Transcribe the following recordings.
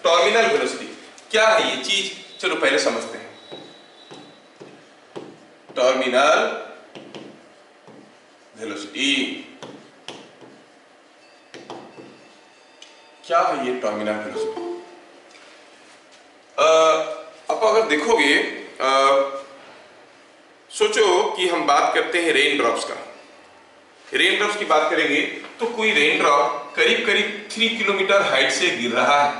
Terminal velocity क्या है ये चीज, चलो पहले समझते हैं। टर्मिनल वेलोसिटी क्या है ये टर्मिनल वेलोसिटी? आप अगर देखोगे, सोचो कि हम बात करते हैं रेन ड्रॉप्स का। रेन ड्रॉप्स की बात करेंगे तो कोई रेन ड्रॉप करीब करीब 3 किलोमीटर हाइट से गिर रहा है।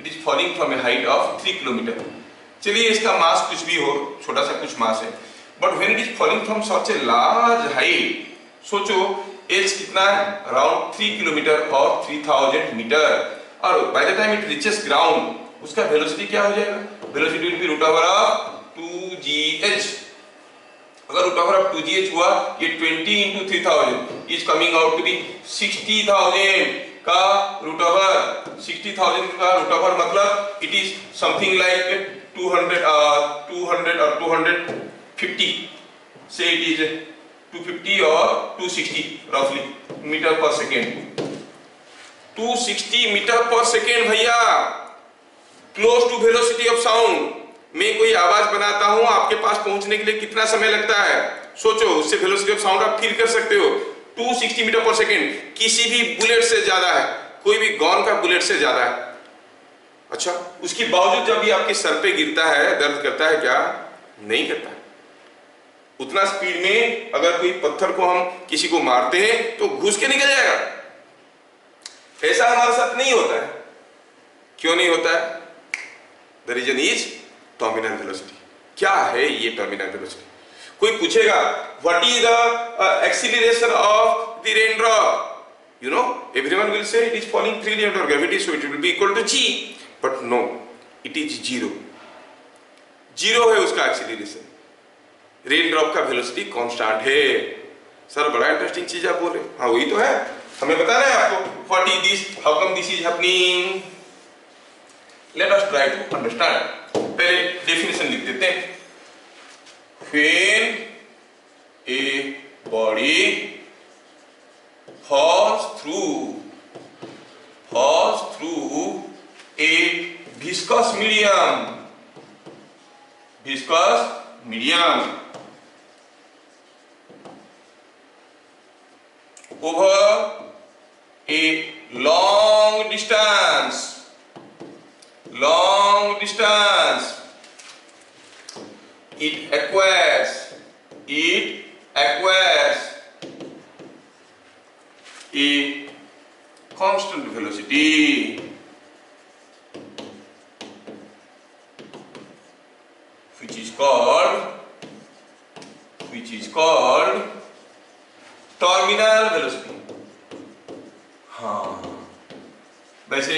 It is falling from A height of 3 kilometre. चलिए इसका मास कुछ भी हो, छोटा सा कुछ मास है, but when it is falling from such a large height, सोचो एज कितना है, अराउंड 3 किलोमीटर और 3000 मीटर, और by the time it reaches ground उसका वेलोसिटी क्या हो जाएगा? Velocity will be root over of 2gh। अगर रूट ओवर ऑफ 2gh हुआ, ये 20 into 3000 is coming out to be 60,000 का रूट ओवर। 60,000 का रूट ओवर मतलब इट इज समथिंग लाइक 200 और 250 से इट इज 250 और 260 रफली metre per second. 260 metre per second भैया, close to velocity of sound. मैं कोई आवाज बनाता हूं, आपके पास पहुंचने के लिए कितना समय लगता है? सोचो, उससे वेलोसिटी ऑफ साउंड आप फील कर सकते हो। 260 मीटर पर सेकेंड किसी भी बुलेट से ज्यादा है, कोई भी गन का बुलेट से ज्यादा है। अच्छा, उसके बावजूद जब ये आपके सर पे गिरता है, दर्द करता है क्या? नहीं करता है। उतना स्पीड में अगर कोई पत्थर को हम किसी को मारते हैं तो घुस के निकल जाएगा। ऐसा हमारे साथ नहीं होता है। क्यों नहीं होता है? The reason is terminal velocity. क्या है ये टर्मिनल वेलोसिटी? कोई पूछेगा what is the acceleration of the rain drop? You know, everyone will say it is falling freely under gravity, so it will be equal to g. But no, it is zero. Zero है उसका acceleration. Rain drop का velocity constant है। Sir बड़ा interesting चीज आप बोल रहे हैं। हाँ वही तो है, हमें बताना है आपको। What is this, how come this is happening? Let us try to understand. पहले डेफिनेशन लिख देते हैं। When a body falls through a viscous medium over a long distance, it acquires a constant velocity which is called terminal velocity। हाँ, वैसे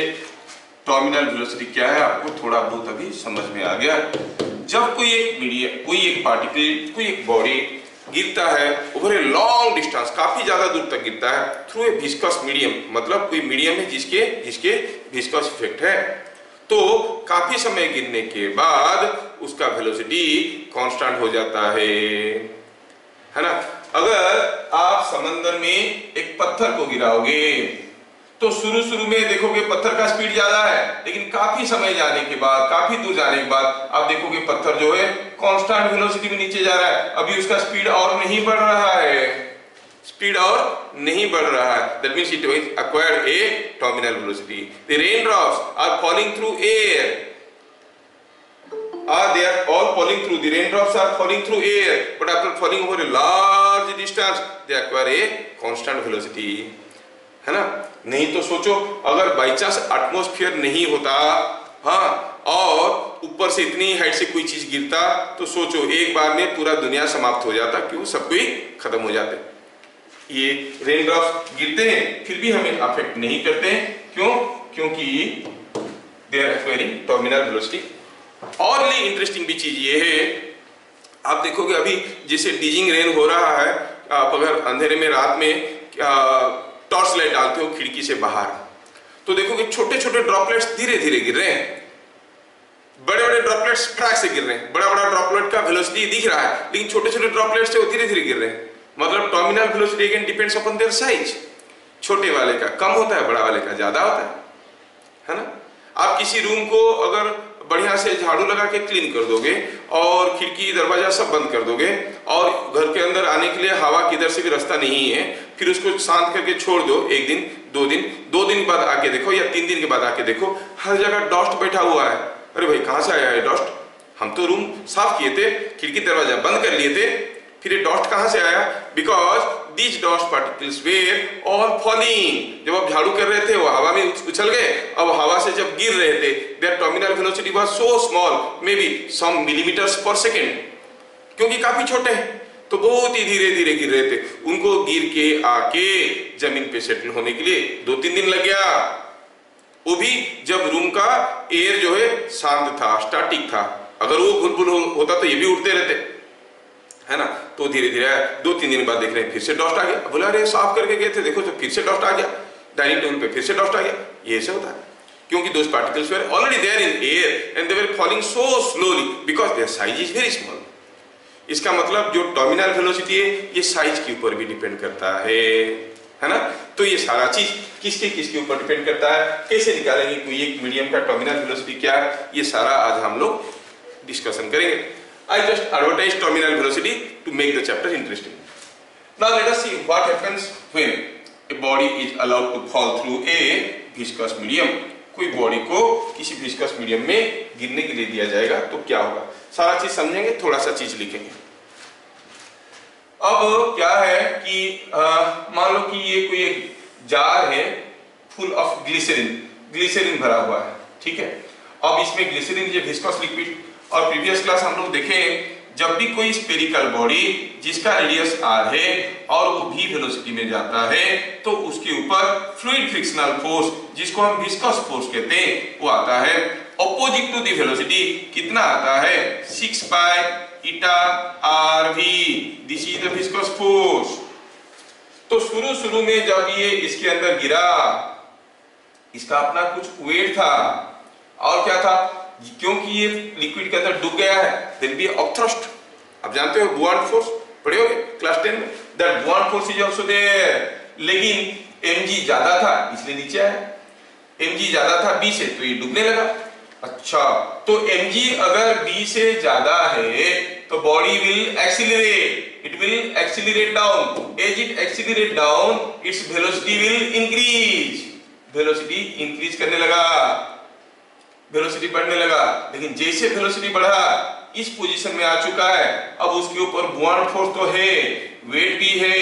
terminal velocity क्या है आपको थोड़ा बहुत अभी समझ में आ गया। जब कोई एक पार्टिकल, कोई एक बॉडी गिरता है ओवर ए लॉन्ग डिस्टेंस, काफी ज्यादा दूर तक गिरता है, थ्रू ए विस्कस मीडियम, मतलब कोई मीडियम है जिसके विस्कस इफेक्ट है, तो काफी समय गिरने के बाद उसका वेलोसिटी कांस्टेंट हो जाता है ना। अगर आप समंदर में एक पत्थर को गिराओगे तो शुरू में देखोगे पत्थर का स्पीड ज्यादा है, लेकिन काफी समय जाने के बाद, काफी दूर जाने के बाद आप देखोगे पत्थर जो है कांस्टेंट वेलोसिटी में नीचे जा रहा है। अभी उसका स्पीड और नहीं बढ़ रहा है, That means it acquired a terminal velocity. The raindrops are falling through air. They are all falling through. The raindrops are falling through air, but after falling over a large distance, they acquire a constant velocity. है ना? नहीं तो सोचो अगर by chance atmosphere नहीं होता, हाँ, और ऊपर से इतनी हाइट से कोई चीज गिरता, तो सोचो एक बार में पूरा दुनिया समाप्त हो जाता। क्यों? सब कोई खत्म हो जाते। ये रेन ड्रॉप्स गिरते हैं फिर भी हमें अफेक्ट नहीं करते। क्यों? क्योंकि they are acquiring terminal velocity. और भी इंटरेस्टिंग भी चीज ये है, आप देखोगे अभी जैसे डीजिंग रेन हो रहा है, आप अगर अंधेरे में रात में टॉर्च लाइट डालते हो खिड़की से बाहर, तो देखोगे छोटे छोटे ड्रॉपलेट्स धीरे धीरे गिर रहे हैं, बड़े बड़े ड्रॉपलेट्स फटाक से गिर रहे हैं। बड़ा बड़ा ड्रॉपलेट का वेलोसिटी दिख रहा है, लेकिन छोटे छोटे ड्रॉपलेट्स वो धीरे धीरे गिर रहे हैं। मतलब terminal velocity again depends upon their size. छोटे वाले का कम होता है, बड़ा वाले का ज्यादा होता है ना। आप किसी रूम को अगर बढ़िया से झाड़ू लगा के क्लीन कर दोगे और खिड़की दरवाजा सब बंद कर दोगे और घर के अंदर आने के लिए हवा किधर से भी रास्ता नहीं है, फिर उसको शांत करके छोड़ दो, एक दिन, 2 दिन बाद आके देखो या 3 दिन के बाद आके देखो, हर जगह डस्ट बैठा हुआ है। अरे भाई कहाँ से आया है डस्ट? हम तो रूम साफ किए थे, खिड़की दरवाजा बंद कर लिए थे, फिर ये डस्ट कहाँ से आया? Because these dust particles were all falling. जब आप झाड़ू कर रहे थे वो हवा में उछल गए, अब हवा से जब गिर रहे थे their terminal velocity was so small, maybe some millimeters per second, क्योंकि काफी छोटे हैं तो बहुत ही धीरे धीरे गिर रहे थे, उनको गिर के आके जमीन पे सेटल होने के लिए 2-3 दिन लग गया, वो भी जब रूम का एयर जो है शांत था, स्टैटिक था। अगर वो बुलबुल होता तो ये भी उड़ते रहते, है ना। तो धीरे धीरे 2-3 दिन बाद देख रहे हैं फिर से डस्ट आ गया, बोला अरे साफ करके गए थे, देखो तो फिर से डस्ट आ गया, डाइनिंग टेबल पे फिर से डस्ट आ गया। ये ऐसे होता है क्योंकि those particles were already there in air and they were falling so slowly because their size is very small. इसका मतलब जो टर्मिनल वेलोसिटी है ये साइज के ऊपर भी डिपेंड करता है ना। तो ये सारा चीज किसके ऊपर डिपेंड करता है, कैसे निकालेंगे कोई एक मीडियम का टर्मिनल वेलोसिटी क्या है, ये सारा आज हम लोग डिस्कशन करेंगे। I just advertised terminal velocity to make the chapter interesting. Now let us see what happens when a body is allowed to fall through a viscous medium. कोई बॉडी को किसी viscous medium में गिरने के लिए दिया जाएगा तो क्या होगा, सारा चीज समझेंगे, थोड़ा सा चीज लिखेंगे। अब क्या है कि मान लो कि ये कोई एक जार है फुल ऑफ ग्लिसरीन भरा हुआ है, ठीक है। अब इसमें ग्लिसरीन ये विस्कस लिक्विड, और प्रीवियस क्लास हम लोग देखे जब भी कोई स्फेरिकल बॉडी जिसका रेडियस r है और वो v वेलोसिटी में जाता है तो उसके ऊपर फ्लूइड फ्रिक्शनल फोर्स जिसको हम विस्कस फोर्स कहते हैं वो आता है ऑपोजिट टू द वेलोसिटी। कितना आता है? 6 पाई ईटा rv, this is the viscous force. तो शुरू में जब ये इसके अंदर गिरा, इसका अपना कुछ वेट था और क्या था, क्योंकि ये लिक्विड के अंदर डूब गया है, देन बी ऑफ थ्रस्ट। आप जानते हो बुआंट फोर्स पढ़े होगे क्लास 10 में, that buoyant force is also there, लेकिन mg ज्यादा था इसलिए नीचे आया, mg ज्यादा था b से तो ये डूबने लगा। अच्छा, तो mg अगर b से ज्यादा है तो body will accelerate, it will accelerate down, as it accelerate down its velocity will increase, velocity increase करने लगा, वेलोसिटी बढ़ने लगा। लेकिन जैसे वेलोसिटी बढ़ा इस पोजीशन में आ चुका है, अब उसके ऊपर बुआंट फोर्स तो है, वेट भी है,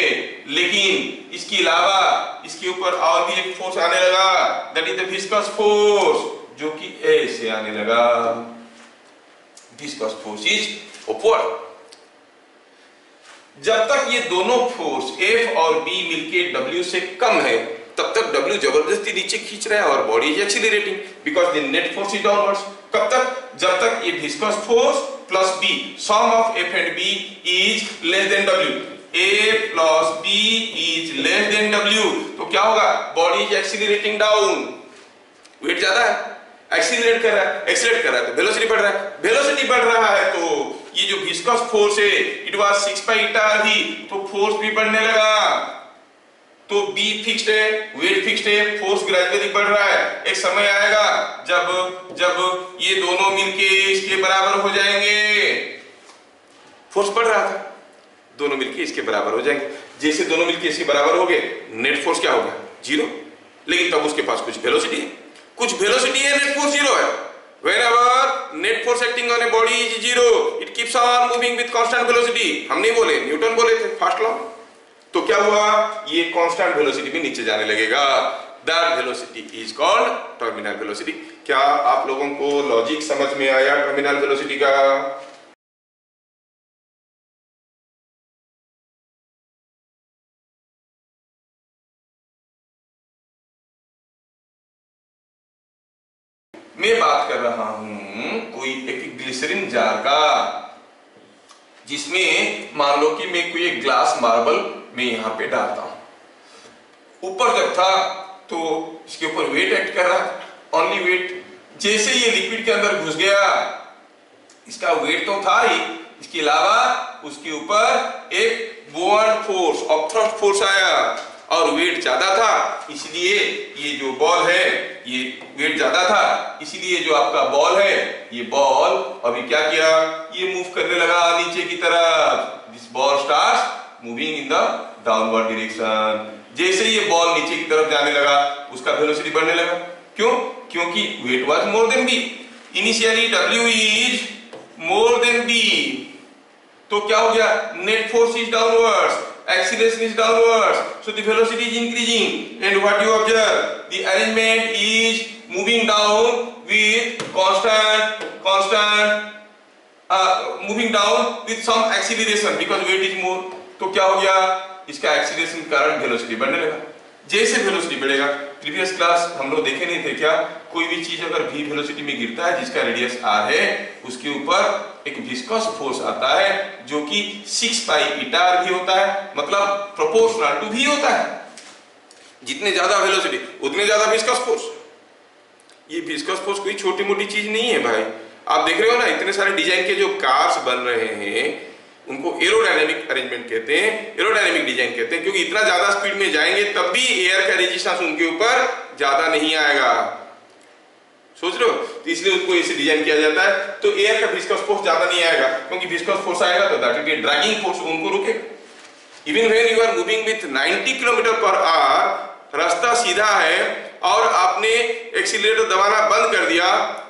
लेकिन इसके अलावा इसके ऊपर और भी एक फोर्स आने लगा, that is the viscous force, जो कि ऐसे आने लगा। Viscous force is upward. जब तक ये दोनों फोर्स F और B मिलके W से कम है तब तक W जबरदस्ती नीचे खींच रहा है और body is accelerating because the net force is downwards. कब तक? जब तक ये viscous force plus B, sum of F and B is less than W, A plus B is less than W, तो क्या होगा? Body is accelerating down, weight ज्यादा है, एक्सीलरेट कर रहा है, एक्सीलरेट कर रहा है तो वेलोसिटी बढ़ रहा है, वेलोसिटी बढ़ रहा है तो ये जो विस्कस फोर्स है it was 6 pi eta rv, तो फोर्स भी बढ़ने लगा। तो B फिक्स्ड है, वेट फिक्स्ड है, फोर्स ग्रेजुअली बढ़ रहा है। एक समय आएगा जब ये दोनों मिलके इसके बराबर हो जाएंगे, फोर्स बढ़ रहा था, दोनों मिलके इसके बराबर हो जाएंगे। जैसे दोनों मिलके इसके बराबर हो गए, नेट फोर्स क्या होगा? 0। लेकिन तब उसके पास कुछ वेलोसिटी है, नेट फोर्स 0 है। Whenever net force acting on a body is 0, it keeps on moving with constant velocity. हम नहीं बोले, न्यूटन बोले थे फर्स्ट लॉ। तो क्या हुआ? ये कांस्टेंट वेलोसिटी भी नीचे जाने लगेगा। That velocity is called terminal velocity. क्या आप लोगों को लॉजिक समझ में आया टर्मिनल वेलोसिटी का? मैं बात कर रहा हूं कोई एक ग्लिसरीन जार का, जिसमें मान लो कि मैं कोई एक ग्लास मार्बल मैं यहां पे डालता हूं। ऊपर जब था तो इसके ऊपर वेट एक्ट कर रहा, ओनली वेट। जैसे ये लिक्विड के अंदर घुस गया, इसका वेट तो था ही, इसके अलावा उसके ऊपर एक बुआंट फोर्स, अपथ्रस्ट फोर्स आया। और वेट ज्यादा था, इसलिए ये जो बॉल है ये वेट ज्यादा था, इसलिए जो आपका बॉल है ये बॉल अभी क्या किया, ये मूव करने लगा नीचे की तरफ। This ball starts moving in the downward direction. जैसे ये बॉल नीचे की तरफ जाने लगा उसका वेलोसिटी बढ़ने लगा। क्यों? क्योंकि weight was more than B. Initially W is more than B, तो क्या हो गया, net force is downwards, acceleration is downwards, so the velocity is increasing, and what you observe, the arrangement is moving down with moving down with some acceleration because weight is more। तो क्या हो गया, इसका acceleration के कारण velocity बढ़ने लगा। जैसे वेलोसिटी बढ़ेगा, प्रीवियस क्लास हम लोग देखे नहीं थे क्या, कोई भी चीज अगर v वेलोसिटी में गिरता है जिसका रेडियस r है, उसके ऊपर एक विस्कस फोर्स आता है जो कि 6 पाई ईटा r भी होता है, मतलब प्रोपोर्शनल टू v होता है। जितने ज्यादा वेलोसिटी उतने ज्यादा विस्कस फोर्स। ये विस्कस फोर्स कोई छोटी मोटी चीज नहीं है भाई। आप देख रहे हो ना, इतने सारे डिजाइन के जो कार्स बन रहे हैं उनको एरोडायनेमिक अरेंजमेंट कहते हैं, एरोडायनेमिक डिजाइन कहते हैं, क्योंकि इतना ज्यादा स्पीड में जाएंगे तब भी एयर का रेजिस्टेंस उनके ऊपर ज्यादा नहीं आएगा। सोच रहे हो, तो इसलिए उसको ऐसे डिजाइन किया जाता है। तो एयर का विस्कस फोर्स ज्यादा नहीं आएगा, क्योंकि विस्कस फोर्स आएगा तो that will be dragging force, उनको रोकेगा। Even when you are moving with 90 km/h, रास्ता सीधा है और आपने एक्सीलरेटर दबाना बंद कर दिया,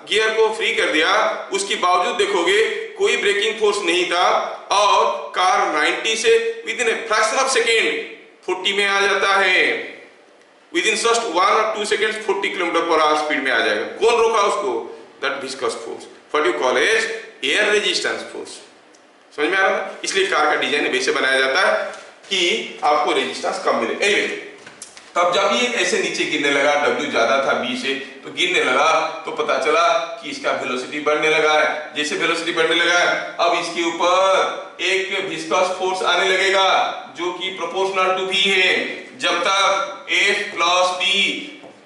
गियर को फ्री कर दिया, उसके बावजूद देखोगे कोई ब्रेकिंग फोर्स नहीं था और कार 90 से within a fraction of second 40 में आ जाता है। Within just 1 or 2 seconds 40 km/h speed में आ जाएगा। कौन रोका उसको? That viscous force, what you call as air resistance force. समझ में आ रहा है? इसलिए कार का डिजाइन वैसे बनाया जाता है कि आपको रेजिस्टेंस कम मिले। एनीवे, तब जब ये ऐसे नीचे गिरने लगा, W ज्यादा था B से, तो गिरने लगा तो पता चला कि इसका वेलोसिटी बढ़ने लगा है। जैसे वेलोसिटी बढ़ने लगा है, अब इसके ऊपर एक विस्कस फोर्स आने लगेगा जो कि प्रोपोर्शनल टू V है। जब तक F प्लस B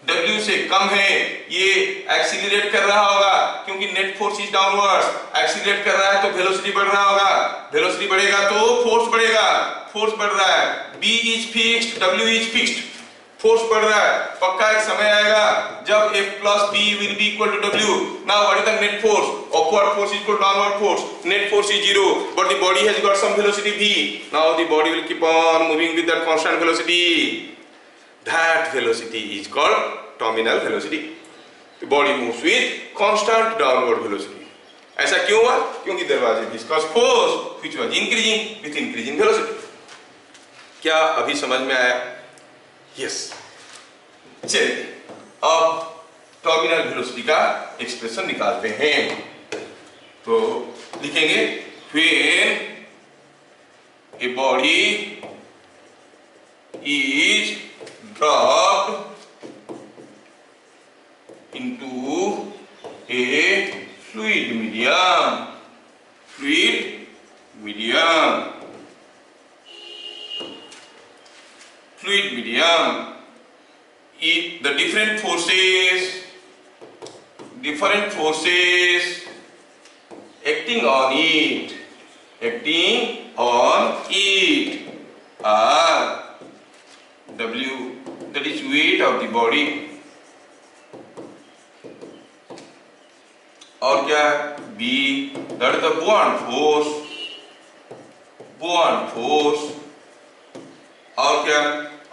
W से कम है, ये एक्सीलरेट कर रहा होगा, क्योंकि net force is downwards. Accelerate कर रहा है तो वेलोसिटी बढ़ रहा होगा, वेलोसिटी बढ़ेगा तो फोर्स बढ़ेगा, फोर्स बढ़ रहा है। B is fixed, W is fixed, force बढ़ रहा है। पक्का एक समय आएगा जब F plus B will be equal to W। Now what is the net force? Upward force is equal to downward force. Net force is 0, but the body has got some velocity V. Now the body will keep on moving with that constant velocity. That velocity is called terminal velocity. The body moves with constant downward velocity. ऐसा क्यों हुआ? क्योंकि there was a viscous force which was increasing with increasing velocity. क्या अभी समझ में आया? Yes. चलिए अब टर्मिनल वेलोसिटी का एक्सप्रेशन निकालते हैं। तो लिखेंगे when a body is dropped into A fluid medium, fluid medium, the different forces acting on it are W, that is weight of the body, और क्या B, that is the buoyant force, और क्या,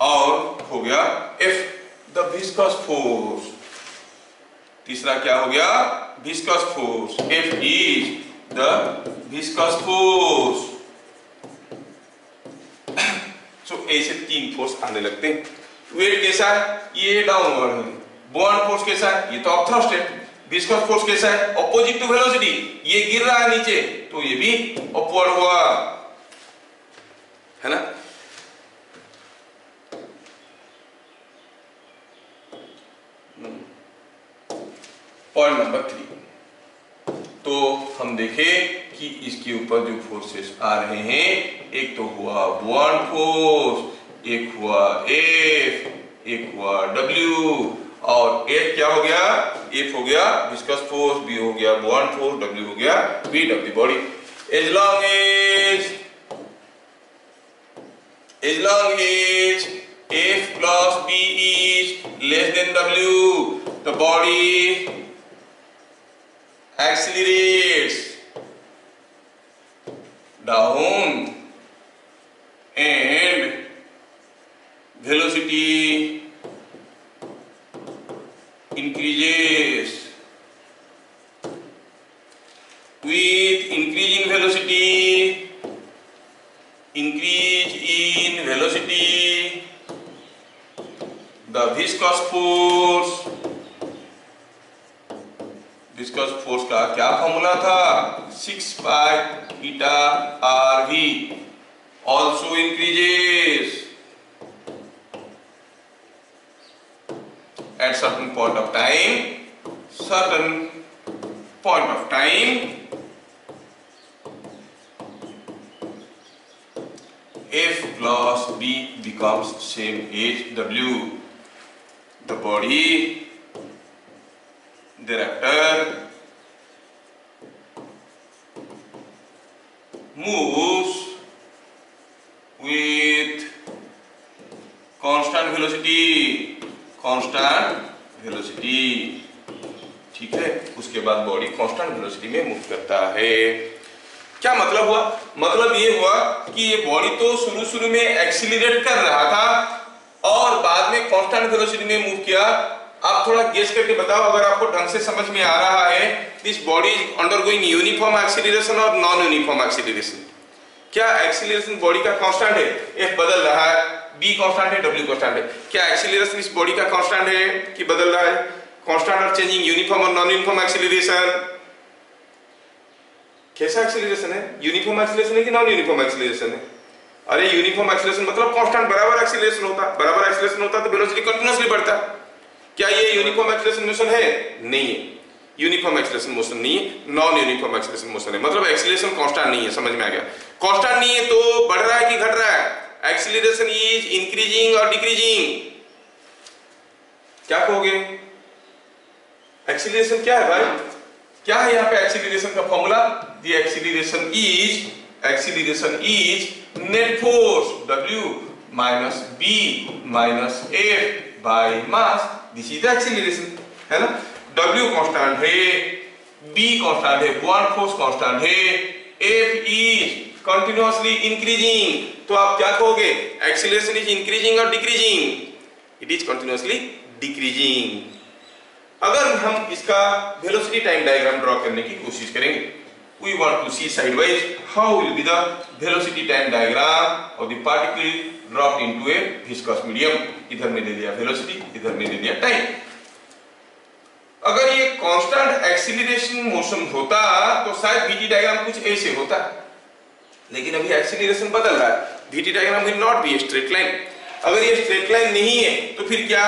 और हो गया F, the viscous force। तीसरा क्या हो गया? viscous force। F is the viscous force। so ऐसे 3 फोर्स आने लगते हैं। वेट कैसा है? ये डाउनवर्ड है। बुआयंट फोर्स कैसा है? ये तो अपथ्रस्ट है। विस्कस फोर्स कैसा है? Opposite to velocity. ये गिर रहा है नीचे तो ये भी अपवर्ड हुआ, है ना? पॉइंट नंबर 3, तो हम देखें कि इसके ऊपर जो फोर्सेस आ रहे हैं, एक तो हुआ बुआयंट फोर्स, एक हुआ F, एक हुआ W, और F क्या हो गया? F हो गया विस्कस फोर्स, B हो गया बुआयंट फोर्स, W हो गया weight of the body। as long as F plus B is less than W, the body accelerates down and velocity increases. With increase in velocity, the viscous force का क्या formula था? 6 pi eta RV also increases at certain point of time. F plus B becomes same as W. The body thereafter moves with constant velocity. ठीक है, उसके बाद body constant velocity में move करता है। क्या मतलब हुआ? मतलब ये हुआ कि ये बॉडी तो शुरू में एक्सीलरेट कर रहा था और बाद में कांस्टेंट वेलोसिटी में मूव किया। आप थोड़ा गेस करके बताओ, अगर आपको ढंग से समझ में आ रहा है, this body is undergoing uniform acceleration और नॉन यूनिफॉर्म एक्सीलरेशन। क्या एक्सीलरेशन बॉडी का कांस्टेंट है? F बदल रहा है, B कांस्टेंट है, W कांस्टेंट है। क्या एक्सीलरेशन इस बॉडी का कांस्टेंट है कि बदल रहा है? कांस्टेंट और चेंजिंग यूनिफॉर्म और नॉन यूनिफॉर्म एक्सीलरेशन। कैसा एक्सीलरेशन है? यूनिफॉर्म एक्सीलरेशन है कि नॉन यूनिफॉर्म एक्सीलरेशन है? अरे यूनिफॉर्म एक्सीलरेशन मतलब कांस्टेंट बराबर एक्सीलरेशन होता, बराबर एक्सीलरेशन होता तो वेलोसिटी कंटीन्यूअसली बढ़ता। क्या ये यूनिफॉर्म एक्सीलरेशन मोशन है? नहीं है, यूनिफॉर्म एक्सीलरेशन मोशन नहीं है, नॉन यूनिफॉर्म एक्सीलरेशन मोशन है। मतलब एक्सीलरेशन कांस्टेंट नहीं है, समझ में आ गया? कांस्टेंट नहीं है तो बढ़ रहा है कि घट रहा है? एक्सीलरेशन इज इंक्रीजिंग और डिक्रीजिंग। क्या कहोगे? एक्सीलरेशन क्या है भाई? क्या है यहाँ पे एक्सीलरेशन का formula? The acceleration is net force W minus B minus F by mass. This is the acceleration, है ना? W कांस्टेंट है, B कांस्टेंट है, बुआंट फोर्स कांस्टेंट है, F इज कंटिन्यूअसली इंक्रीजिंग। तो आप क्या कहोगे? एक्सीलरेशन इज इंक्रीजिंग और decreasing? It is continuously decreasing. अगर हम इसका वेलोसिटी टाइम डायग्राम ड्रॉ करने की कोशिश करेंगे, we want to see sideways how will be the velocity time diagram of the particle dropped into a viscous medium। इधर में दे दिया वेलोसिटी, इधर में दे दिया टाइम। अगर ये कांस्टेंट एक्सीलरेशन मोशन होता तो शायद VT डायग्राम कुछ ऐसे होता, लेकिन अभी एक्सीलरेशन बदल रहा है। VT diagram will not be a straight line। अगर ये स्ट्रेट लाइन नहीं है तो फिर क्या?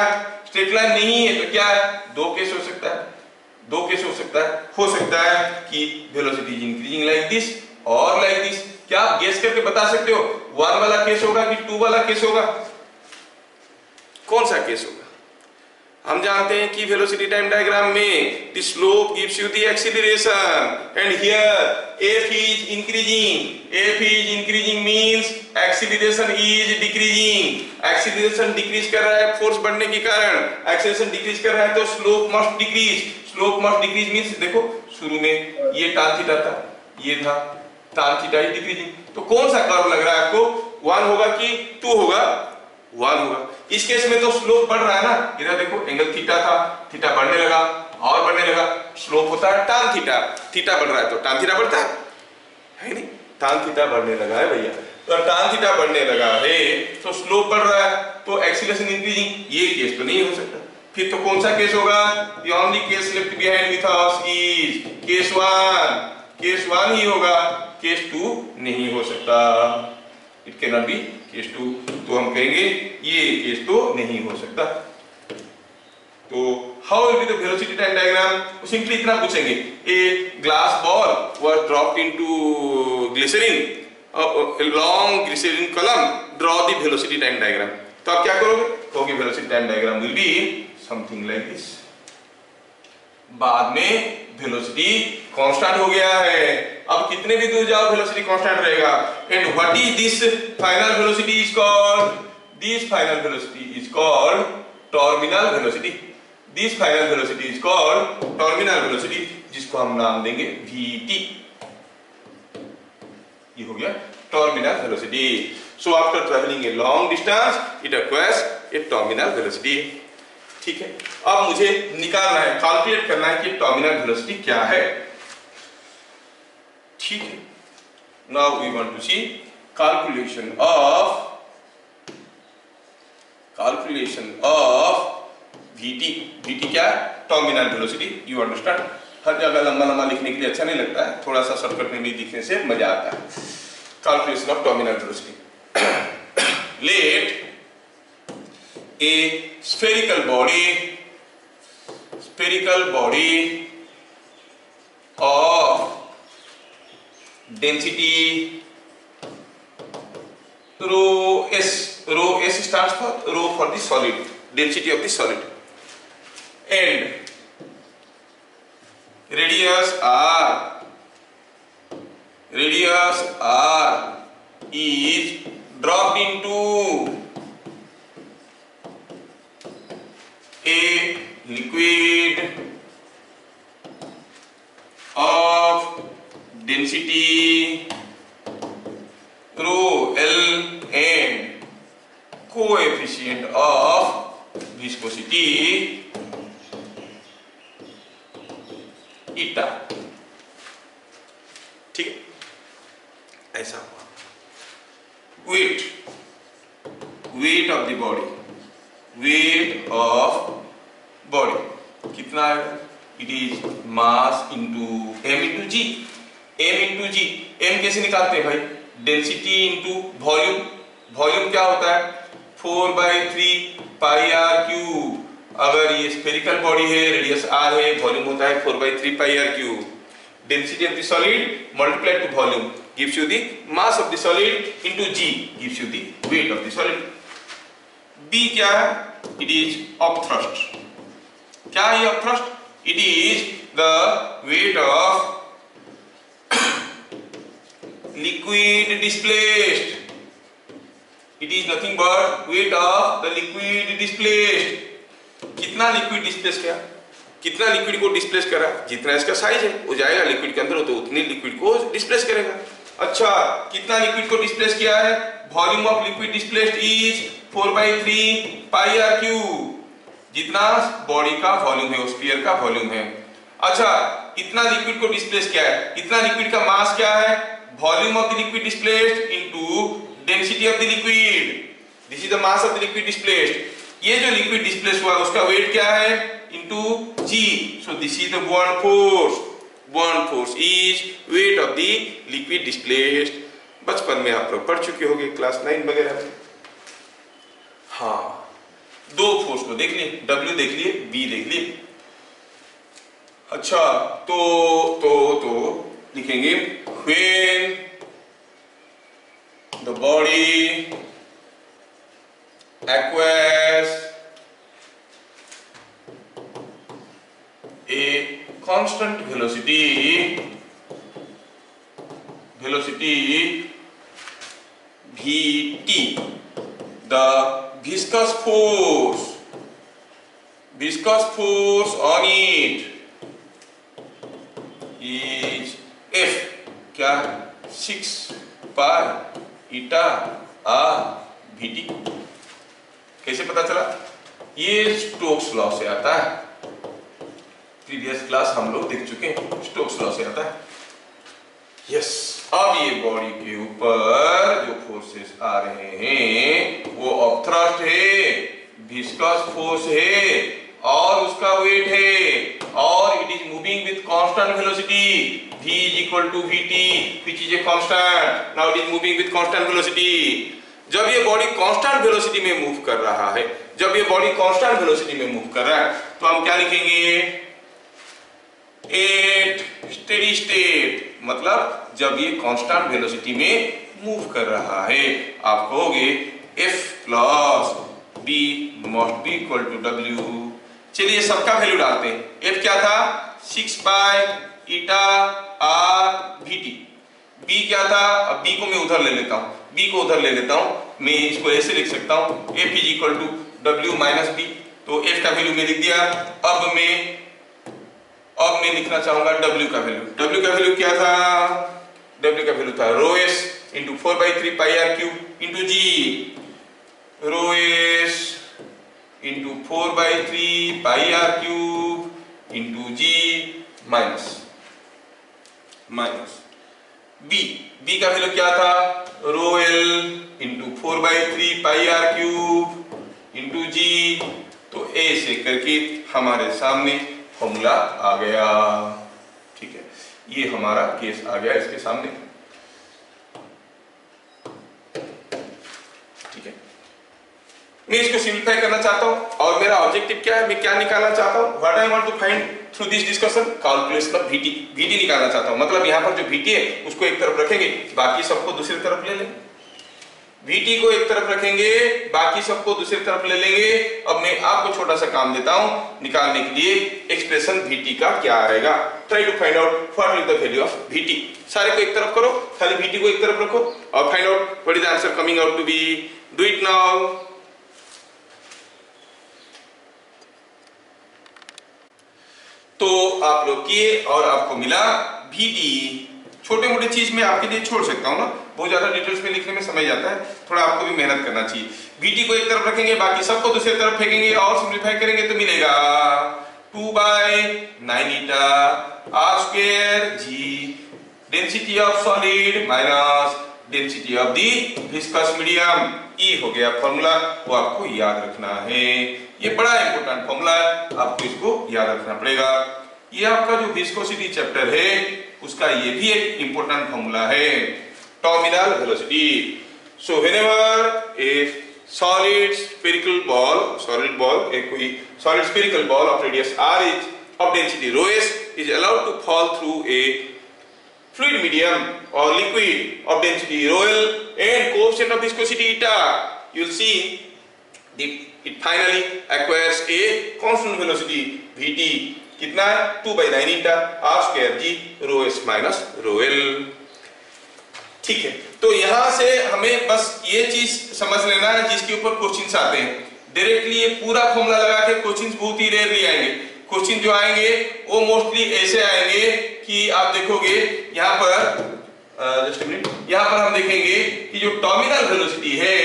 स्ट्रेट लाइन नहीं है तो क्या है? दो केस हो सकता है, हो सकता है कि velocity is increasing like this और लाइक दिस। क्या आप गेस करके बता सकते हो 1 वाला केस होगा कि 2 वाला केस होगा? कौन सा केस होगा? हम जानते हैं कि वेलोसिटी टाइम डायग्राम में the slope gives you the acceleration and here F is increasing means acceleration is decreasing। Acceleration decrease कर रहा है फोर्स बढ़ने के कारण, एक्सीलरेशन डिक्रीज कर रहा है तो स्लोप मस्ट डिक्रीज मींस देखो शुरू में ये tan थीटा था, ये था tan थीटा इज डिक्रीजिंग। तो कौन सा कर्व लग रहा है आपको? 1 होगा कि 2 होगा? 1 होगा। इस केस में तो स्लोप बढ़ रहा है ना, इधर देखो एंगल थीटा था, थीटा बढ़ने लगा और बढ़ने लगा, स्लोप होता है tan थीटा, थीटा बढ़ रहा है तो tan थीटा बढ़ता है नहीं? tan थीटा बढ़ने लगा है भैया, तो tan थीटा बढ़ने लगा है तो स्लोप बढ़ रहा है तो एक्सीलरेशन इंक्रीजिंग। ये केस तो नहीं हो सकता। फिर तो कौन सा केस होगा? The only case left behind with us is case 1 ही होगा, केस 2 नहीं हो सकता। It cannot be case 2। तो हम कहेंगे ये केस तो नहीं हो सकता। तो how will be the velocity time diagram? Simply इतना पूछेंगे, a glass ball was dropped into glycerin, a long glycerin column, draw the velocity time diagram। तो आप क्या करोगे? कहोगे velocity time diagram will be something like this। बाद में velocity constant हो गया है, अब कितने भी दूर जाओ वेलोसिटी कांस्टेंट रहेगा। And what is this final velocity is called? This final velocity is called terminal velocity. This final velocity is called terminal velocity, जिसको हम नाम देंगे Vt. ये हो गया terminal velocity. So after traveling a long distance, it acquires a terminal velocity. ठीक है, अब मुझे निकालना है, कैलकुलेट करना है कि terminal velocity क्या है. ठीक है, now we want to see calculation of Vt. Vt क्या है? Terminal velocity. You understand. हर जगह लंबा लंबा लिखने के लिए अच्छा नहीं लगता है, थोड़ा सा शॉर्टकट में भी लिखने से मजा आता है. Calculation of terminal velocity. Let a spherical body of density rho s. Rho s stands for rho for the solid, density of the solid, and radius r is dropped into a liquid of density rho L and coefficient of viscosity eta. ठीक है, ऐसा हुआ. weight of the body, weight of body कितना है? It is mass into m into g. m into g. m कैसे निकालते हैं भाई? Density into volume. वॉल्यूम क्या होता है? 4/3 पाई आर क्यूब. अगर ये स्फेरिकल बॉडी है, रेडियस r है, वॉल्यूम होता है 4/3 pi are cube. Density of the solid multiplied to volume gives you the mass of the solid into g gives you the weight of the solid. b क्या है? It is upthrust. क्या है upthrust? It is the weight of liquid displaced. It is nothing but weight of the liquid displaced. कितना liquid displace किया? कितना liquid को displace करा? जितना इसका साइज है वो जाएगा लिक्विड के अंदर, तो उतनी लिक्विड को डिस्प्लेस करेगा. अच्छा, कितना लिक्विड को डिस्प्लेस किया है? Volume of liquid displaced is 4/3 pi are cube. जितना बॉडी का वॉल्यूम है, स्फीयर का वॉल्यूम है. अच्छा, इतना लिक्विड को डिस्प्लेस किया है. इतना लिक्विड का मास क्या है? Volume of the liquid displaced into density of the liquid. This is the mass of the liquid displaced. ये जो लिक्विड डिस्प्लेस हुआ उसका वेट क्या है? Into G. So this is the buoyant force. Buoyant force is weight of the liquid displaced. बचपन में आप लोग पढ़ चुके होंगे क्लास 9 वगैरह में. हाँ, दो फोर्स को देख लिए, W देख लिए, B देख लिए. अच्छा, तो लिखेंगे when the body acquires a constant velocity Vt, the viscous force on it is F. क्या? 6 पाई ईटा r Vt. कैसे पता चला? ये स्टोक्स लॉ से आता है. प्रीवियस क्लास हम लोग देख चुके हैं, स्टोक्स लॉ से आता है. यस. अब ये बॉडी के ऊपर जो फोर्सेस आ रहे हैं वो अपथ्रस्ट है, विस्कस फोर्स है और उसका वेट है, और it is moving with constant velocity. v is equal to vt which is a constant. now it is moving with constant velocity. जब ये बॉडी कांस्टेंट वेलोसिटी में मूव कर रहा है, जब ये बॉडी कांस्टेंट वेलोसिटी में मूव कर रहा है, तो हम क्या लिखेंगे? At steady state. मतलब जब ये कांस्टेंट वेलोसिटी में मूव कर रहा है, आप कहोगे F plus B must be equal to W. चलिए सबका वैल्यू डालते हैं. F क्या था? 6 पाई ईटा r Vt. b क्या था, अब b को मैं उधर ले लेता हूं, b को उधर ले लेता हूं, मैं इसको ऐसे लिख सकता हूं f is equal to w minus b। तो f का वैल्यू मैं लिख दिया। अब मैं लिखना चाहूंगा w का वैल्यू। w का वैल्यू क्या था, w का वैल्यू था रो s इंटू 4/3 पाई r क्यूब इंटू g, रो s इंटू 4/3 पाई r cube into g minus b का वैल्यू क्या था, रो l इंटू 4/3 पाई r क्यूब इंटू g। तो ऐसे करके हमारे सामने फॉर्मूला आ गया। ठीक है, ये हमारा केस आ गया इसके सामने। ठीक है, मैं इसको सिंप्लीफाई करना चाहता हूं और मेरा ऑब्जेक्टिव क्या है, मैं क्या निकालना चाहता हूं, what I want to find through this discussion, calculation of VT निकालना चाहता हूं। मतलब यहां पर जो VT है उसको एक तरफ रखेंगे, बाकी सबको दूसरी तरफ ले लेंगे। VT को एक तरफ रखेंगे, बाकी सबको दूसरी तरफ ले लेंगे। अब मैं आपको छोटा सा काम देता हूं निकालने के लिए, एक्सप्रेशन VT का क्या आएगा। Try to find out what is the value of VT। सारे को एक तरफ करो, खाली VT को एक तरफ रखो और find out what is the answer coming out to be. Do it now. तो आप लोग किए और आपको मिला VT। छोटे मोटे चीज में आपके लिए छोड़ सकता हूं ना, बहुत ज्यादा डिटेल्स में लिखने में समय जाता है, थोड़ा आपको भी मेहनत करना चाहिए। VT को एक तरफ रखेंगे, बाकी सबको दूसरी तरफ फेंकेंगे और सिंप्लीफाई करेंगे तो मिलेगा 2/9 ईटा r square g, density of solid minus density of the viscous medium. E हो गया फॉर्मूला, वो आपको याद रखना है। ये बड़ा इंपॉर्टेंट फॉर्मूला है, आपको इसको याद रखना पड़ेगा। ये आपका जो विस्कोसिटी चैप्टर है उसका ये भी एक इंपॉर्टेंट फॉर्मूला है, terminal velocity. So whenever a solid spherical ball एक कोई solid spherical ball of radius r is of density rho s is allowed to fall through a fluid medium or liquid of density rho l and coefficient of viscosity eta, you'll see it finally acquires a constant velocity Vt। कितना है 2/9 ईटा r square g rho s minus rho l। ठीक है, तो यहां से हमें बस ये चीज समझ लेना है जिसके ऊपर क्वेश्चंस आते हैं। डायरेक्टली ये पूरा फॉर्मूला लगा के क्वेश्चंस बहुत ही रेयरली आएंगे। क्वेश्चन जो आएंगे वो मोस्टली ऐसे आएंगे कि आप देखोगे यहाँ पर जस्ट मिनट, यहाँ पर हम देखेंगे कि जो टर्मिनल वेलोसिटी है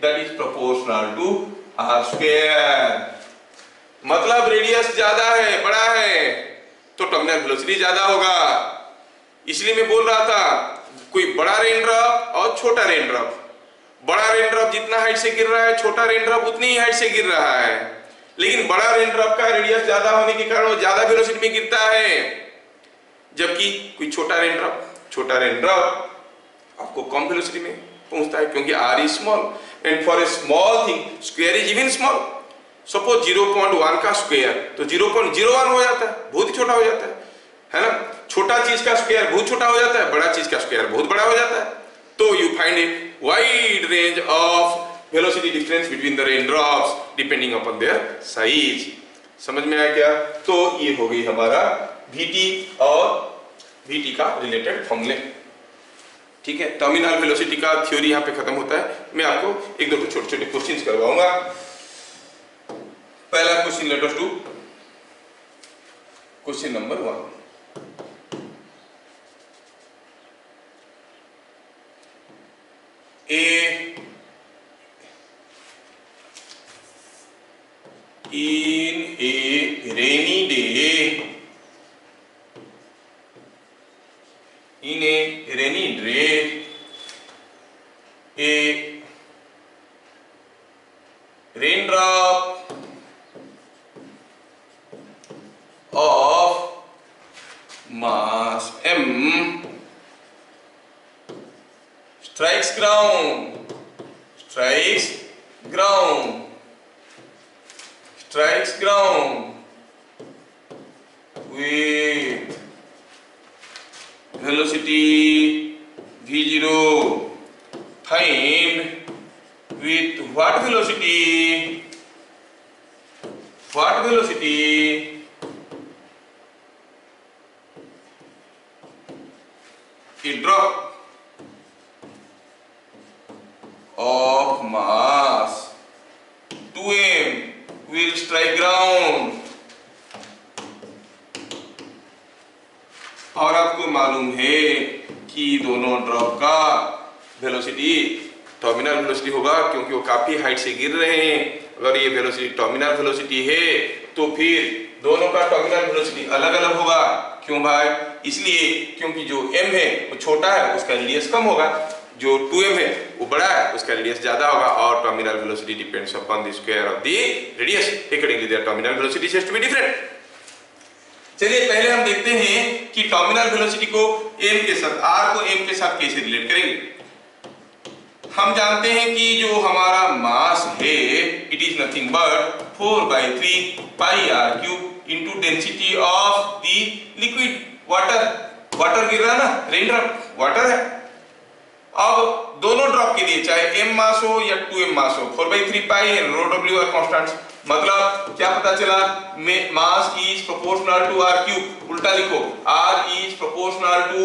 that is proportional to r square. मतलब रेडियस ज्यादा है, बड़ा है, तो टर्मिनल वेलोसिटी ज्यादा होगा। इसलिए मैं बोल रहा था कोई बड़ा रेन ड्रॉप और छोटा रेन ड्रॉप, बड़ा रेन ड्रॉप जितना हाइट से गिर रहा है, छोटा रेन ड्रॉप उतनी ही हाइट से गिर रहा है। लेकिन बड़ा रेन ड्रॉप का रेडियस ज्यादा होने के कारण वो ज्यादा वेलोसिटी में गिरता है, जबकि कोई छोटा रेन ड्रॉप आपको कम वेलोसिटी में पहुंचता है, क्योंकि r is small and for a small thing square is even small. Suppose 0.1 का स्क्वायर तो 0.01 हो जाता है, बहुत ही छोटा हो जाता है ना। छोटा चीज का स्क्वायर बहुत छोटा हो जाता है, बड़ा चीज का स्क्वायर बहुत बड़ा हो जाता है। तो you find a wide range of velocity difference between the raindrops depending upon their size। समझ में आया क्या? तो ये हो गई हमारा VT और VT का रिलेटेड फॉर्मूले। ठीक है, टर्मिनल वेलोसिटी का थ्योरी यहाँ पे खत्म होता है। मैं आपको एक दो छोटे छोटे क्वेश्चंस करवाऊंगा। पहला question let us do question number 1। In a rainy day, a raindrop of mass m strikes ground with velocity v0. Find with what velocity it drop strike ground. और आपको मालूम है कि दोनों ड्रॉप का वेलोसिटी टर्मिनल वेलोसिटी होगा, क्योंकि वो काफी हाइट से गिर रहे हैं। अगर ये वेलोसिटी टर्मिनल वेलोसिटी है तो फिर दोनों का टर्मिनल वेलोसिटी अलग अलग होगा। क्यों भाई? इसलिए क्योंकि जो m है वो छोटा है, उसका रेडियस कम होगा, जो 2m है वो बड़ा है, उसका रेडियस ज्यादा होगा। और terminal velocity depends upon the square of the radius, accordingly their terminal velocity has to be different. चलिए पहले हम देखते हैं कि टर्मिनल वेलोसिटी को m के साथ, r को m के साथ कैसे रिलेट करेंगे। हम जानते हैं कि जो हमारा मास है it is nothing but 4/3 pi r cube into density of the liquid water. Water गिर रहा है ना, रेन ड्रॉप वाटर है। अब दोनों ड्रॉप के लिए चाहे m मास हो या 2m मास हो, 4/3 pi and rho w are constants. मतलब क्या पता चला, mass is proportional to r क्यूब। उल्टा लिखो, r is proportional to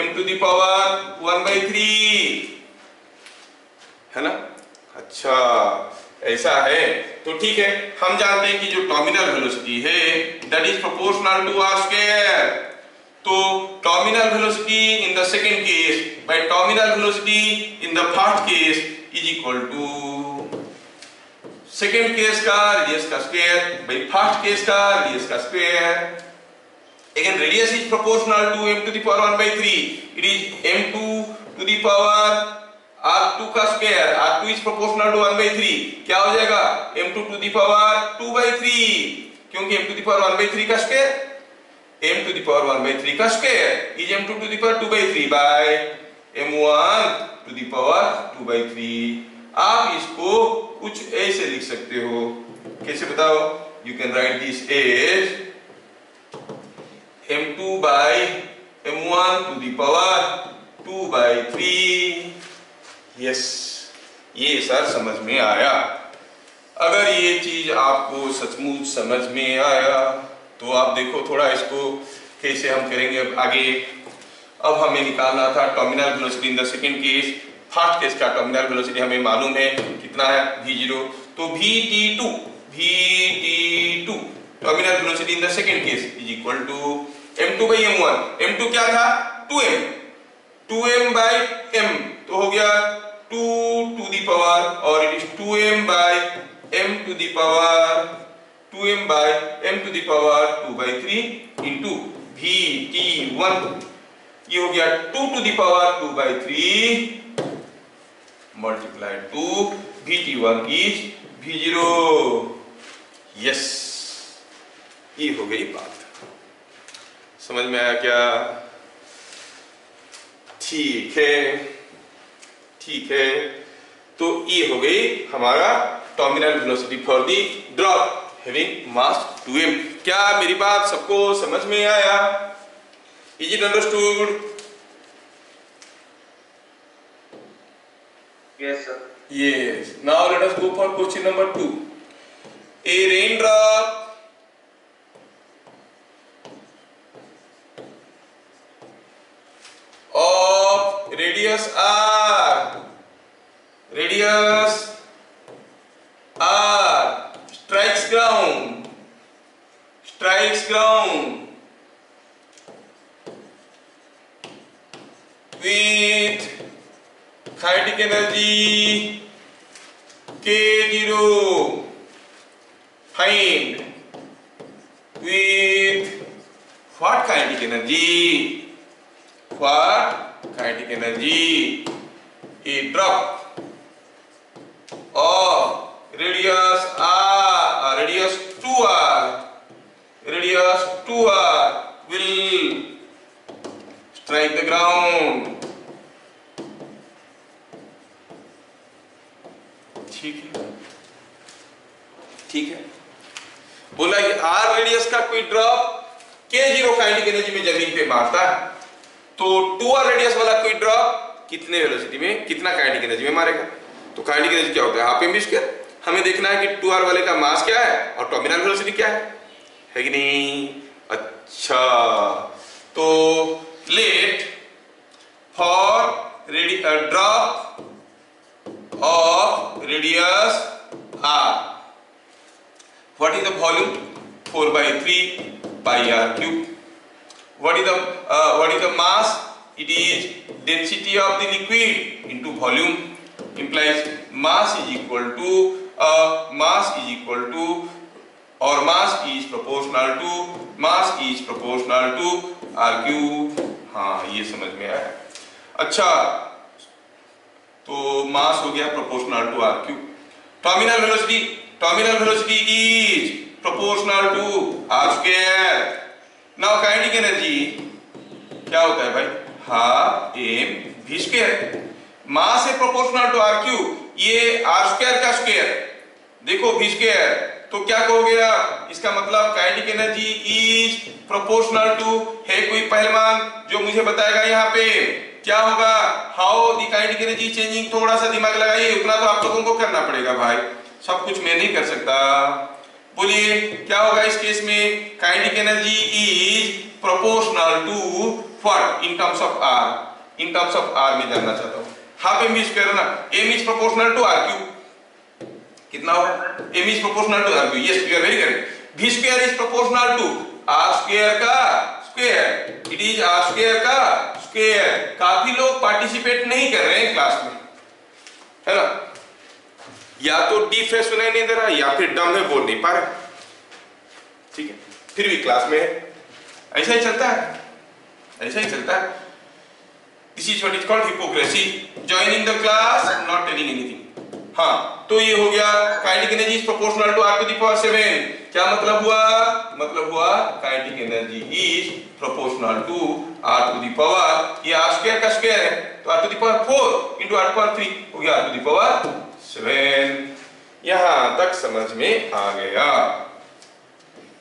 m to the power 1/3, है ना। अच्छा ऐसा है तो ठीक है। हम जानते हैं कि जो टर्मिनल वेलोसिटी है that is proportional to r square. तो terminal velocity in the second case by terminal velocity in the first case is equal to second case का रेडियस का स्क्वायर बाय फर्स्ट केस का radius का square. Again radius is proportional to m to the power 1/3, it is m2 to the power r2 का square. r2 is proportional to 1/3, क्या हो जाएगा m2 to the power 2/3, क्योंकि m to the power 1/3 का square, m to the power 1/3 का square is m2 to the power 2/3 by m1 to the power 2/3। आप इसको कुछ ऐसे लिख सकते हो, कैसे बताओ? You can write this as m2 by m1 to the power 2/3। Yes, ये सर समझ में आया। अगर ये चीज आपको सचमुच समझ में आया तो आप देखो थोड़ा इसको कैसे हम करेंगे आगे। अब हमें निकालना था terminal velocity in the second case. First case का टर्मिनल वेलोसिटी हमें मालूम है कितना है, v0। तो vt2 terminal velocity in the second case is equal to m2 by m1। m2 क्या था? 2m by m, तो हो गया 2 to the power, और it is 2m by m to the power 2/3 into Vt1, ये हो गया 2 to the power 2/3 multiplied to Vt1 is V0। Yes, ये हो गई बात। समझ में आया क्या? ठीक है, ठीक है। तो ये हो गई हमारा terminal velocity for the drop having mass 2m। क्या मेरी बात सबको समझ में आया? Is it understood? Yes, sir. Yes. Now let us go for question number 2. A raindrop of radius r strikes ground with kinetic energy k0, find with what kinetic energy? What kinetic energy a drop of radius r, radius 2r will strike the ground। ठीक है, ठीक है। बोला कि r radius का कोई drop k0 kinetic energy में जमीन पे मारता है, तो 2r रेडियस वाला कोई ड्रॉप कितने वेलोसिटी में, कितना काइनेटिक एनर्जी में मारेगा? तो काइनेटिक एनर्जी क्या होता है? Half mv square. हमें देखना है कि 2r वाले का मास क्या है और टर्मिनल वेलोसिटी क्या है कि नहीं? अच्छा, तो let four drop of radius r, What is the volume? 4 by 3 pi r cube. What is the mass? It is density of the liquid into volume, implies mass is equal to mass is proportional to r cube. हाँ, ये समझ में आया। अच्छा, तो mass हो गया proportional to r cube. Terminal velocity is proportional to r square. Now kinetic energy क्या होता है भाई? Half m v square. Mass है प्रोपोर्शनल टू आर क्यूब, ये आर स्क्वायर का स्क्वायर, देखो वी स्क्वायर, तो क्या कहोगे आप? इसका मतलब kinetic energy is proportional to, है कोई पहलवान जो मुझे बताएगा यहाँ पे क्या होगा? How the kinetic energy changing? थोड़ा सा दिमाग लगाइए, उतना तो आप लोगों को करना पड़ेगा भाई, सब कुछ मैं नहीं कर सकता। बोलिए क्या होगा इस केस में? Kinetic energy is proportional to what? In terms of r. In terms of r में जानना चाहता हूँ। हाफ एम वी स्क्वायर ना, m is proportional to r cube, कितना होगा? M is proportional to r cube, yes you are very correct. V square is proportional to r square का square, it is r square का square. काफी लोग participate नहीं कर रहे हैं क्लास में, है ना? या तो डीप है, सुनाई नहीं दे रहा, या फिर डम है, बोल नहीं पा रहा, ठीक है? फिर भी क्लास में है, ऐसा ही चलता है, ऐसा ही चलता है। This is what is called hypocrisy, joining the class and not telling anything. हाँ, तो ये हो गया kinetic energy is proportional to r to the power 7। क्या मतलब हुआ? मतलब हुआ kinetic energy is proportional to r to the power, ये r स्क्वायर का स्क्वायर है, तो r to the power 4 into r to power 3 हो गया r टू द पावर 7। यहां तक समझ में आ गया,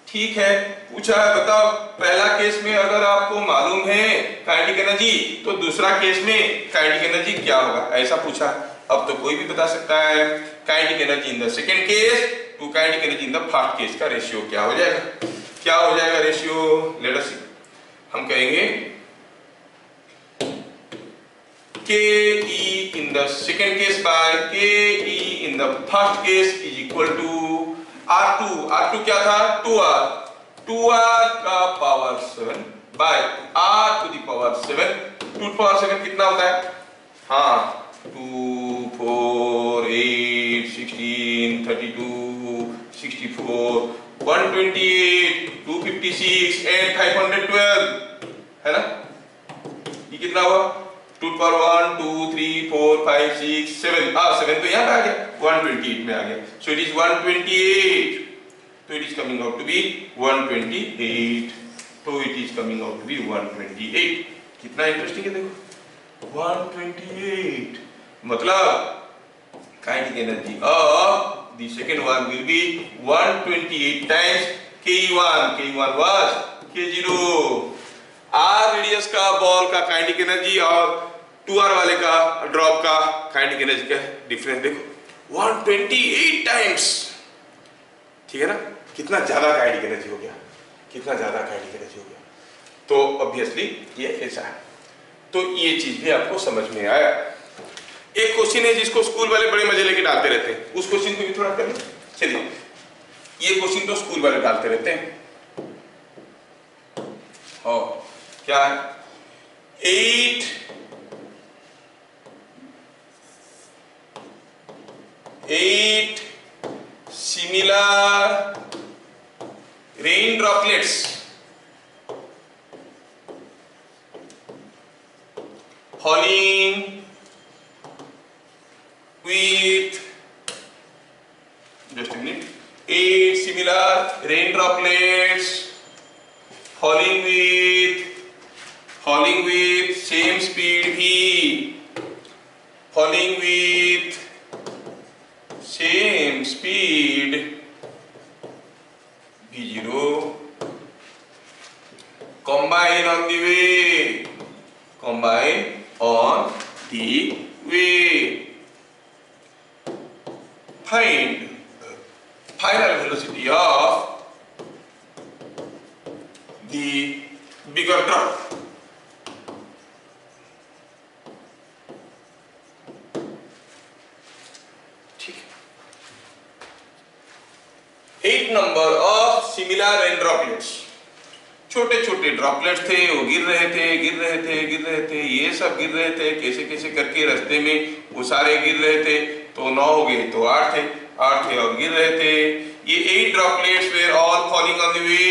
ठीक है? पूछा है, बताओ पहला केस में अगर आपको मालूम है काइनेटिक एनर्जी, तो दूसरा केस में काइनेटिक एनर्जी क्या होगा, ऐसा पूछा। अब तो कोई भी बता सकता है kinetic energy in the second case to kinetic energy in the first case का रेशियो क्या हो जाएगा? क्या हो जाएगा रेशियो? लेट अस सी। हम कहेंगे ke in the second case by ke in the first case is equal to r2। r2 क्या था? 2r का power 7 by r to the power 7। 2 to power 7 कितना होता है? हाँ, 2 4 8 16 32 64 128 256 8 512, है ना? ये कितना हुआ? 2 to power 1 2 3 4 5 6 7, 7 तो यहाँ पे आ गया, 128 में आ गया, so it is 128, तो it is coming out to be 128, तो it is coming out to be 128। कितना इंटरेस्टिंग है देखो, 128 मतलब kinetic energy of the second one will be 128 times Ke1 was K0। R radius का बॉल का kinetic energy और 2r वाले का ड्रॉप का काइनेटिक एनर्जी का डिफरेंस देखो, 128 टाइम्स, ठीक है ना? कितना ज्यादा काइनेटिक एनर्जी हो गया, कितना ज्यादा काइनेटिक एनर्जी हो गया। तो ऑब्वियसली ये ऐसा है, तो ये चीज भी आपको समझ में आया। एक क्वेश्चन है जिसको स्कूल वाले बड़े मजे लेके डालते रहते हैं, उस क्वेश्चन को भी थोड़ा कर लें। चलिए, ये क्वेश्चन तो स्कूल वाले डालते रहते हैं, और क्या है? 8 similar rain droplets falling with, just a minute, 8 similar rain droplets falling with same speed v, falling with same speed v0, combine on the way, find final velocity of the bigger drop। ठीक है, 8 number similar rain droplets, छोटे छोटे droplets थे, वो गिर रहे थे, ये सब गिर रहे थे, कैसे कैसे करके रास्ते में वो सारे गिर रहे थे। तो 9 हो गए तो 8 थे और गिर रहे थे। ये 8 droplets were all falling on the way,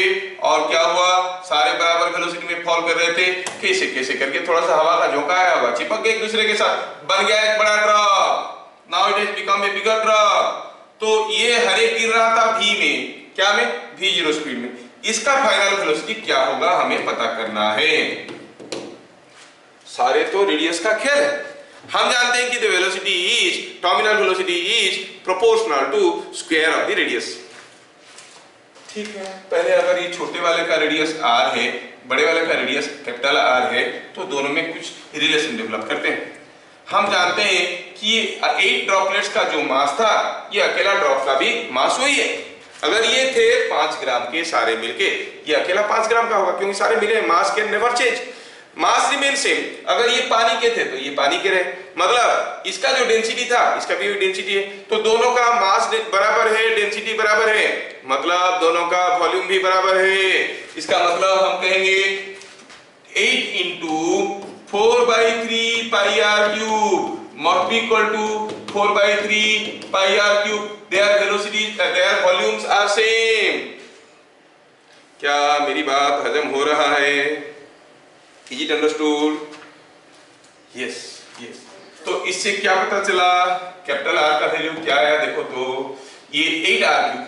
और क्या हुआ, सारे बराबर वेलोसिटी में फॉल कर रहे थे। कैसे कैसे करके थोड़ा सा हवा का झोंका आया होगा, चिपक गए एक दूसरे के साथ, बन गया एक बड़ा drop. Now it has become a bigger drop. तो ये हर एक गिर रहा था v में, क्या में, v0 स्पीड में। इसका फाइनल वेलोसिटी क्या होगा हमें पता करना है। सारे तो रेडियस का खेल है। हम जानते हैं कि the velocity is, terminal velocity is proportional to square of the radius. ठीक है, पहले अगर ये छोटे वाले का रेडियस r है, बड़े वाले का रेडियस कैपिटल R है, तो दोनों में कुछ रिलेशन डेवलप करते हैं। हम जानते हैं कि 8 ड्रॉपलेट्स का जो मास था, ये अकेला ड्रॉप का भी मास वही है। अगर ये थे 5 ग्राम के सारे मिलके, ये अकेला 5 ग्राम का होगा, क्योंकि सारे मिले, मास can never change, mass remain same. अगर ये पानी के थे तो ये पानी के रहे, मतलब इसका जो डेंसिटी था इसका भी डेंसिटी है, तो दोनों का मास बराबर है, डेंसिटी बराबर है, मतलब दोनों का वॉल्यूम भी बराबर है। इसका मतलब हम कहेंगे 8 into 4/3 pi are cube must be equal to 4/3 pi r cube. Their velocities, their volumes are same. क्या मेरी बात हजम हो रहा है? Is it understood? Yes, yes. तो इससे क्या पता चला, कैपिटल R का वैल्यू क्या आया, देखो तो ये 8r cube,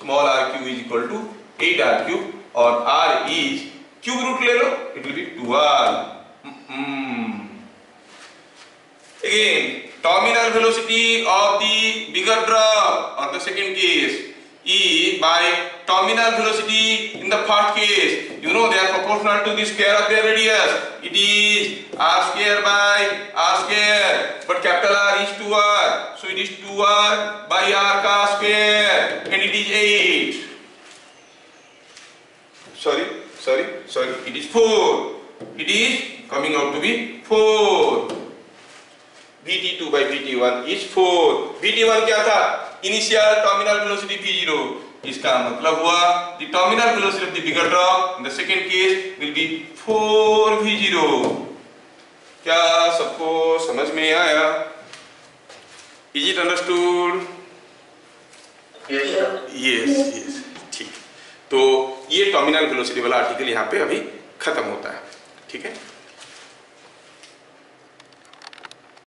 small r cube is equal to 8r cube, और r इज क्यूब रूट ले लो, it will be 2r. Again, terminal velocity of the bigger drop on the second case is by terminal velocity in the first case. You know they are proportional to the square of their radius. It is r square by r square, but capital R is 2r, so it is 2r by r ka square, and it is 8. Sorry, it is 4. It is coming out to be 4. Vt2 by Vt1 is 4. Vt1 क्या था, initial terminal velocity v0. इसका मतलब हुआ the terminal velocity of the bigger drop in the second case will be 4v0. क्या सबको समझ में आया? Is it understood? Yes. ठीक, तो ये टर्मिनल वेलोसिटी वाला आर्टिकल यहाँ पे अभी खत्म होता है। ठीक है।